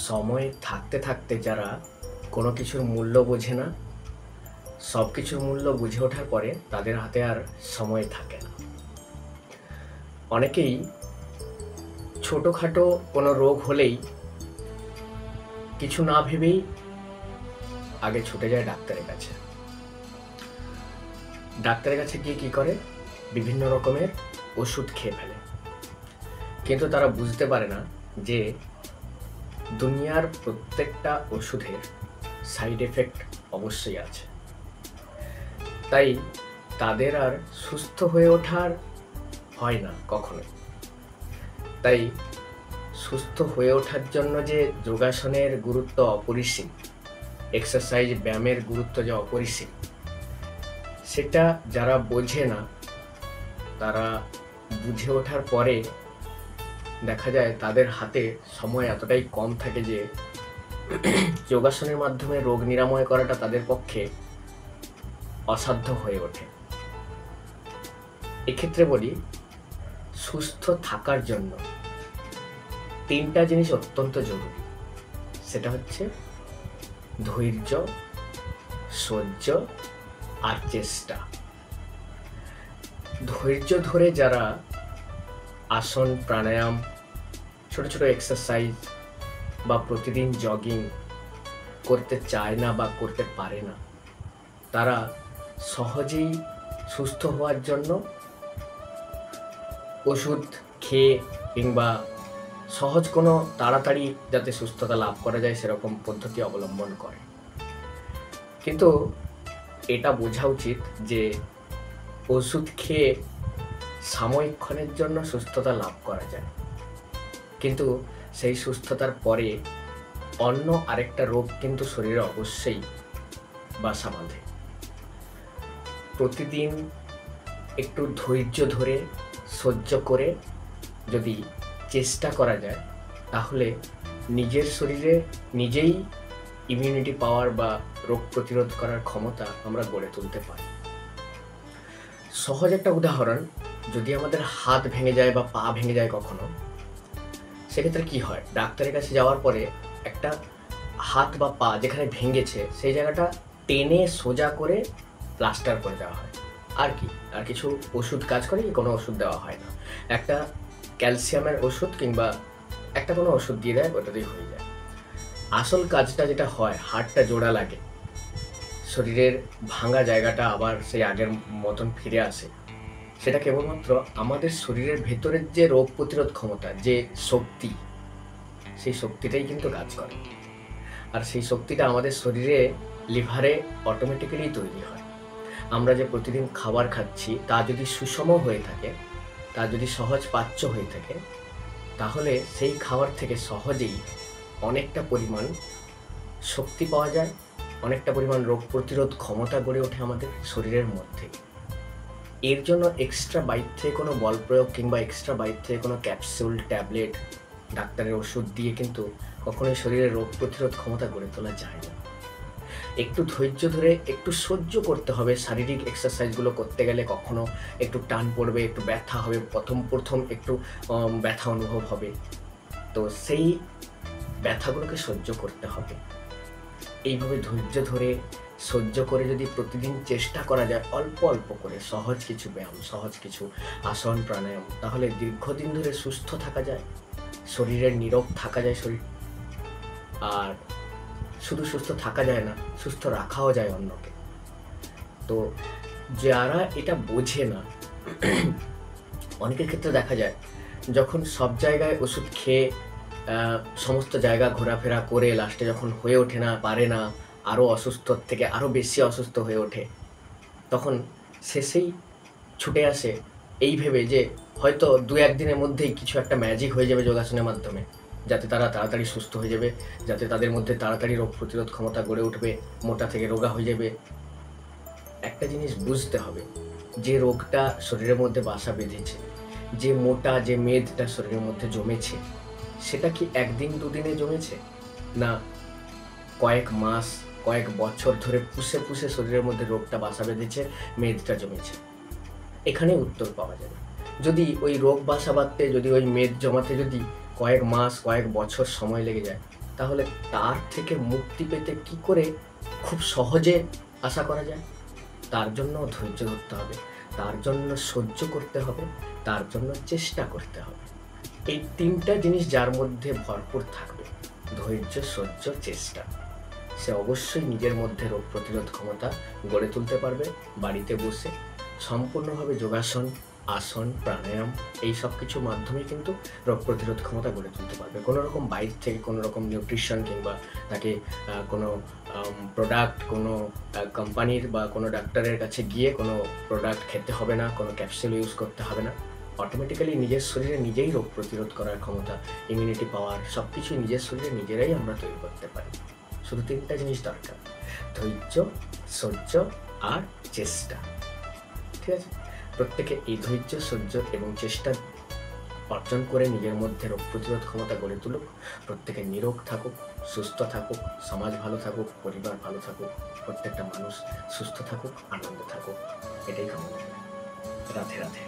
সময় থাকতে থাকতে যারা কোনো কিছুর মূল্য বোঝে না, সব কিছুর মূল্য বুঝে ওঠার পরে তাদের হাতে আর সময় থাকে না। অনেকেই ছোটোখাটো কোনো রোগ হলেই কিছু না ভেবেই আগে ছুটে যায় ডাক্তারের কাছে। ডাক্তারের কাছে গিয়ে কী করে, বিভিন্ন রকমের ওষুধ খেয়ে ফেলে। কিন্তু তারা বুঝতে পারে না যে দুনিয়ার প্রত্যেকটা ওষুধের সাইড এফেক্ট অবশ্যই আছে। তাই তাদের আর সুস্থ হয়ে ওঠার হয় না কখনোই। তাই সুস্থ হয়ে ওঠার জন্য যে যোগাসনের গুরুত্ব অপরিসীম, এক্সারসাইজ ব্যায়ামের গুরুত্ব যে অপরিসীম, সেটা যারা বোঝে না তারা বুঝে ওঠার পরে দেখা যায় তাদের হাতে সময় এতটাই কম থাকে যে যোগাসনের মাধ্যমে রোগ নিরাময় করাটা তাদের পক্ষে অসাধ্য হয়ে ওঠে। এক্ষেত্রে বলি, সুস্থ থাকার জন্য তিনটা জিনিস অত্যন্ত জরুরি। সেটা হচ্ছে ধৈর্য, সহ্য আর চেষ্টা। ধৈর্য ধরে যারা আসন, প্রাণায়াম, ছোট ছোট এক্সারসাইজ বা প্রতিদিন জগিং করতে চায় না বা করতে পারে না, তারা সহজেই সুস্থ হওয়ার জন্য ওষুধ খেয়ে কিংবা সহজ কোনো তাড়াতাড়ি যাতে সুস্থতা লাভ করা যায় সেরকম পদ্ধতি অবলম্বন করে। কিন্তু এটা বোঝা উচিত যে ওষুধ খেয়ে সাময়িকক্ষণের জন্য সুস্থতা লাভ করা যায়, কিন্তু সেই সুস্থতার পরে অন্য আরেকটা রোগ কিন্তু শরীরে অবশ্যই বাসা বাঁধে। প্রতিদিন একটু ধৈর্য ধরে সহ্য করে যদি চেষ্টা করা যায়, তাহলে নিজের শরীরে নিজেই ইমিউনিটি পাওয়ার বা রোগ প্রতিরোধ করার ক্ষমতা আমরা গড়ে তুলতে পারি। সহজ একটা উদাহরণ, যদি আমাদের হাত ভেঙে যায় বা পা ভেঙে যায় কখনো, সেক্ষেত্রে কি হয়, ডাক্তারের কাছে যাওয়ার পরে একটা হাত বা পা যেখানে ভেঙেছে সেই জায়গাটা টেনে সোজা করে প্লাস্টার করে দেওয়া হয়। আর কিছু ওষুধ কাজ করে, কোনো ওষুধ দেওয়া হয় না। একটা ক্যালসিয়ামের ওষুধ কিংবা একটা কোনো ওষুধ দিয়ে দেয়, ওটাতেই হয়ে যায়। আসল কাজটা যেটা হয়, হাড়টা জোড়া লাগে, শরীরের ভাঙা জায়গাটা আবার সেই আগের মতন ফিরে আসে, সেটা কেবলমাত্র আমাদের শরীরের ভেতরের যে রোগ প্রতিরোধ ক্ষমতা, যে শক্তি, সেই শক্তিটাই কিন্তু কাজ করে। আর সেই শক্তিটা আমাদের শরীরে লিভারে অটোমেটিক্যালি তৈরি হয়। আমরা যে প্রতিদিন খাবার খাচ্ছি তা যদি সুষম হয়ে থাকে, তা যদি সহজ পাচ্য হয়ে থাকে, তাহলে সেই খাবার থেকে সহজেই অনেকটা পরিমাণ শক্তি পাওয়া যায়, অনেকটা পরিমাণ রোগ প্রতিরোধ ক্ষমতা গড়ে ওঠে আমাদের শরীরের মধ্যে। এর জন্য এক্সট্রা বাইরে থেকে কোনো বল প্রয়োগ কিংবা এক্সট্রা বাইরে থেকে কোনো ক্যাপসুল, ট্যাবলেট, ডাক্তারের ওষুধ দিয়ে কিন্তু কখনোই শরীরের রোগ প্রতিরোধ ক্ষমতা গড়ে তোলা যায় না। একটু ধৈর্য ধরে একটু সহ্য করতে হবে। শারীরিক এক্সারসাইজগুলো করতে গেলে কখনো একটু টান পড়বে, একটু ব্যথা হবে, প্রথম একটু ব্যথা অনুভব হবে, তো সেই ব্যথাগুলোকে সহ্য করতে হবে। এইভাবে ধৈর্য ধরে সহ্য করে যদি প্রতিদিন চেষ্টা করা যায় অল্প অল্প করে, সহজ কিছু ব্যায়াম, সহজ কিছু আসন, প্রাণায়াম, তাহলে দীর্ঘদিন ধরে সুস্থ থাকা যায়, শরীরের নীরব থাকা যায় শরীর। আর শুধু সুস্থ থাকা যায় না, সুস্থ রাখাও যায় অন্যকে। তো যারা এটা বোঝে না, অনেকের ক্ষেত্রে দেখা যায় যখন সব জায়গায় ওষুধ খেয়ে সমস্ত জায়গা ঘোরাফেরা করে লাস্টে যখন হয়ে ওঠে না, পারে না, আরও অসুস্থর থেকে আরও বেশি অসুস্থ হয়ে ওঠে, তখন শেষেই ছুটে আসে এই ভেবে যে হয়তো 2-1 দিনের মধ্যেই কিছু একটা ম্যাজিক হয়ে যাবে যোগাসনের মাধ্যমে, যাতে তারা তাড়াতাড়ি সুস্থ হয়ে যাবে, যাতে তাদের মধ্যে তাড়াতাড়ি রোগ প্রতিরোধ ক্ষমতা গড়ে উঠবে, মোটা থেকে রোগা হয়ে যাবে। একটা জিনিস বুঝতে হবে, যে রোগটা শরীরের মধ্যে বাসা বেঁধেছে, যে মোটা, যে মেদটা শরীরের মধ্যে জমেছে, সেটা কি একদিন দুদিনে জমেছে, না কয়েক মাস, কয়েক বছর ধরে পুষে পুষে শরীরের মধ্যে রোগটা বাসা বেঁধেছে, মেদটা জমেছে? এখানে উত্তর পাওয়া যাবে। যদি ওই রোগ বাসা বাঁধতে, যদি ওই মেদ জমাতে যদি কয়েক মাস, কয়েক বছর সময় লেগে যায়, তাহলে তার থেকে মুক্তি পেতে কি করে খুব সহজে আশা করা যায়? তার জন্য ধৈর্য ধরতে হবে, তার জন্য সহ্য করতে হবে, তার জন্য চেষ্টা করতে হবে। এই ৩টা জিনিস যার মধ্যে ভরপুর থাকবে, ধৈর্য, সহ্য, চেষ্টা, সে অবশ্যই নিজের মধ্যে রোগ প্রতিরোধ ক্ষমতা গড়ে তুলতে পারবে। বাড়িতে বসে সম্পূর্ণভাবে যোগাসন, আসন, প্রাণায়াম এই সব কিছুর মাধ্যমে কিন্তু রোগ প্রতিরোধ ক্ষমতা গড়ে তুলতে পারবে। কোনো রকম বাইরে থেকে কোনো রকম নিউট্রিশন কিংবা তাকে কোনো প্রোডাক্ট, কোনো কোম্পানির বা কোনো ডাক্তারের কাছে গিয়ে কোনো প্রোডাক্ট খেতে হবে না, কোনো ক্যাপসুল ইউজ করতে হবে না। অটোমেটিক্যালি নিজের শরীরে নিজেই রোগ প্রতিরোধ করার ক্ষমতা, ইমিউনিটি পাওয়ার সব কিছুই নিজের শরীরে নিজেরাই আমরা তৈরি করতে পারি। শুধু ৩টা জিনিস দরকার: ধৈর্য, সহ্য আর চেষ্টা। ঠিক আছে? প্রত্যেকে এই ধৈর্য, সহ্য এবং চেষ্টা অর্জন করে নিজের মধ্যে রোগ প্রতিরোধ ক্ষমতা গড়ে তুলুক। প্রত্যেকে নিরোগ থাকুক, সুস্থ থাকুক, সমাজ ভালো থাকুক, পরিবার ভালো থাকুক, প্রত্যেকটা মানুষ সুস্থ থাকুক, আনন্দ থাকুক, এটাই কামনা করি। রাধে রাধে।